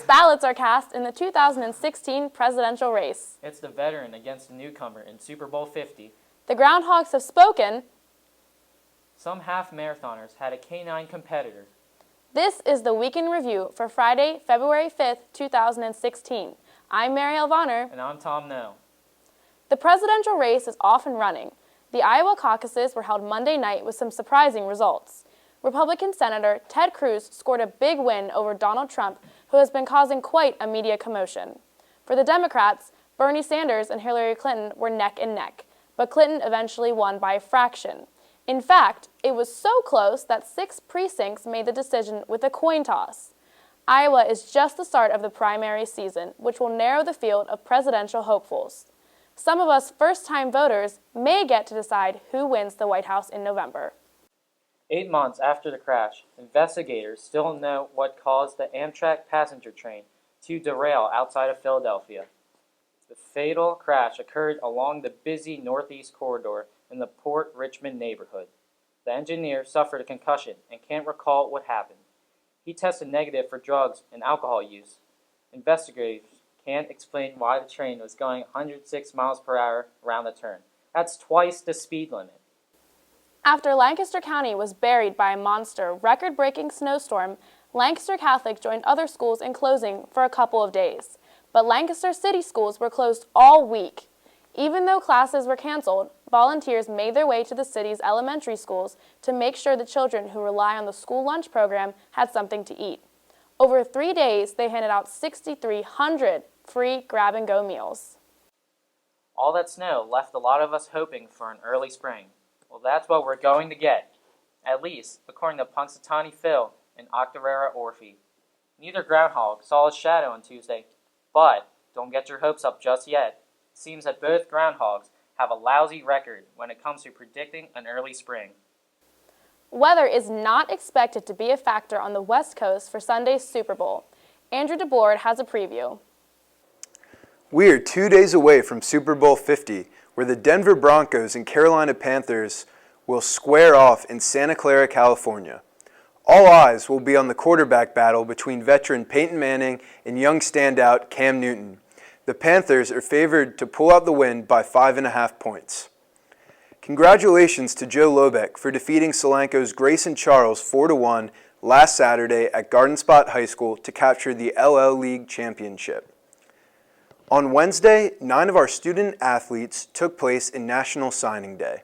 ballots are cast in the 2016 presidential race. It's the veteran against the newcomer in Super Bowl 50. The Groundhogs have spoken. Some half marathoners had a canine competitor. This is the Week in Review for Friday, February 5th, 2016. I'm Mary Elvonner. And I'm Tom No. The presidential race is off and running. The Iowa caucuses were held Monday night with some surprising results. Republican Senator Ted Cruz scored a big win over Donald Trump, who has been causing quite a media commotion. For the Democrats, Bernie Sanders and Hillary Clinton were neck and neck, but Clinton eventually won by a fraction. In fact, it was so close that 6 precincts made the decision with a coin toss. Iowa is just the start of the primary season, which will narrow the field of presidential hopefuls. Some of us first-time voters may get to decide who wins the White House in November. 8 months after the crash, investigators still don't know what caused the Amtrak passenger train to derail outside of Philadelphia. The fatal crash occurred along the busy northeast corridor in the Port Richmond neighborhood. The engineer suffered a concussion and can't recall what happened. He tested negative for drugs and alcohol use. Investigators can't explain why the train was going 106 miles per hour around the turn. That's twice the speed limit. After Lancaster County was buried by a monster, record-breaking snowstorm, Lancaster Catholic joined other schools in closing for a couple of days. But Lancaster City schools were closed all week. Even though classes were canceled, volunteers made their way to the city's elementary schools to make sure the children who rely on the school lunch program had something to eat. Over 3 days, they handed out 6,300 free grab-and-go meals. All that snow left a lot of us hoping for an early spring. Well, that's what we're going to get, at least according to Punxsutawney Phil and Octorara Orphe. Neither groundhog saw a shadow on Tuesday, but don't get your hopes up just yet. It seems that both groundhogs have a lousy record when it comes to predicting an early spring. Weather is not expected to be a factor on the West Coast for Sunday's Super Bowl. Andrew DeBoard has a preview. We're 2 days away from Super Bowl 50, where the Denver Broncos and Carolina Panthers will square off in Santa Clara, California. All eyes will be on the quarterback battle between veteran Peyton Manning and young standout Cam Newton. The Panthers are favored to pull out the win by 5.5 points. Congratulations to Joe Lobeck for defeating Solanco's Grayson Charles 4-1 last Saturday at Garden Spot High School to capture the LL League championship. On Wednesday, 9 of our student athletes took place in National Signing Day.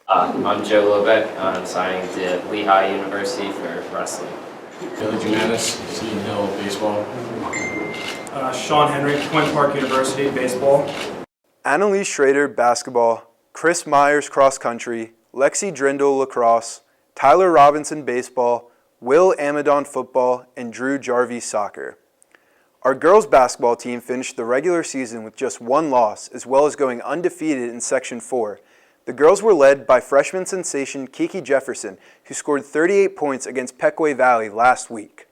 I'm Joe Lobeck. I'm signing to Lehigh University for wrestling. Billy Giannis, Seton Hill, baseball. Sean Henry, Quinn Park University, baseball. Annalise Schrader, basketball. Chris Myers, cross country. Lexi Drindle, lacrosse. Tyler Robinson, baseball. Will Amadon, football. And Drew Jarvie, soccer. Our girls basketball team finished the regular season with just 1 loss, as well as going undefeated in Section 4. The girls were led by freshman sensation Kiki Jefferson, who scored 38 points against Pequea Valley last week.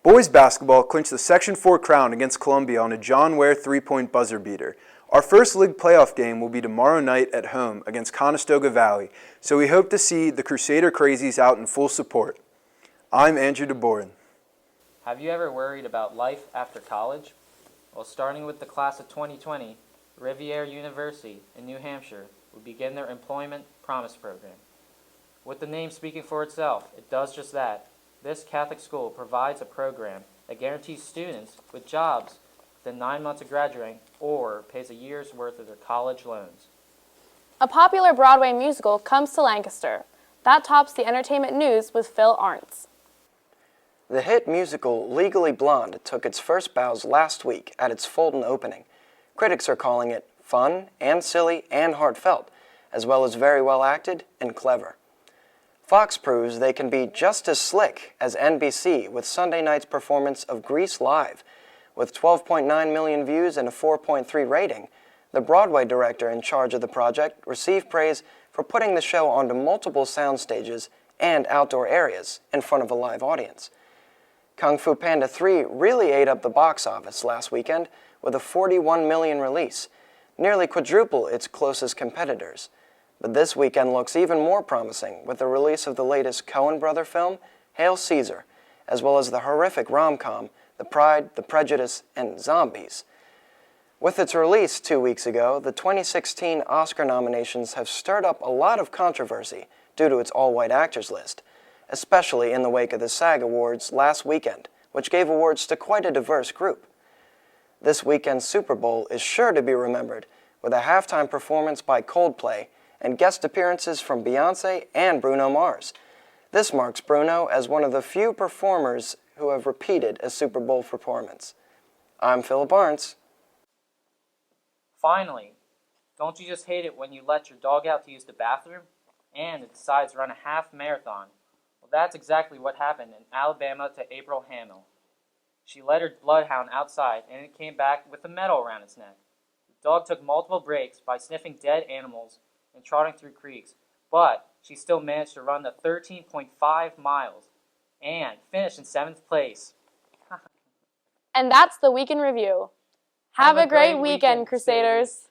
Boys basketball clinched the Section 4 crown against Columbia on a John Ware 3-point buzzer beater. Our first league playoff game will be tomorrow night at home against Conestoga Valley, so we hope to see the Crusader Crazies out in full support. I'm Andrew DeBoard. Have you ever worried about life after college? Well, starting with the class of 2020, Rivier University in New Hampshire will begin their Employment Promise Program. With the name speaking for itself, it does just that. This Catholic school provides a program that guarantees students with jobs within 9 months of graduating or pays a year's worth of their college loans. A popular Broadway musical comes to Lancaster. That tops the entertainment news with Phil Arntz. The hit musical Legally Blonde took its first bows last week at its Fulton opening. Critics are calling it fun and silly and heartfelt, as well as very well acted and clever. Fox proves they can be just as slick as NBC with Sunday night's performance of Grease Live. With 12.9 million views and a 4.3 rating, the Broadway director in charge of the project received praise for putting the show onto multiple sound stages and outdoor areas in front of a live audience. Kung Fu Panda 3 really ate up the box office last weekend with a 41 million release, nearly quadruple its closest competitors. But this weekend looks even more promising with the release of the latest Coen brother film, Hail Caesar, as well as the horrific rom-com The The Pride, the Prejudice, and Zombies. With its release 2 weeks ago, the 2016 Oscar nominations have stirred up a lot of controversy due to its all-white actors list, especially in the wake of the SAG Awards last weekend, which gave awards to quite a diverse group. This weekend's Super Bowl is sure to be remembered with a halftime performance by Coldplay and guest appearances from Beyoncé and Bruno Mars. This marks Bruno as one of the few performers who have repeated a Super Bowl performance. I'm Philip Barnes. Finally, don't you just hate it when you let your dog out to use the bathroom and it decides to run a half marathon? Well, that's exactly what happened in Alabama to April Hamill. She led her bloodhound outside and it came back with a medal around its neck. The dog took multiple breaks by sniffing dead animals and trotting through creeks, but she still managed to run the 13.5 miles and finish in 7th place. And that's the Week in Review. Have a great weekend, Crusaders.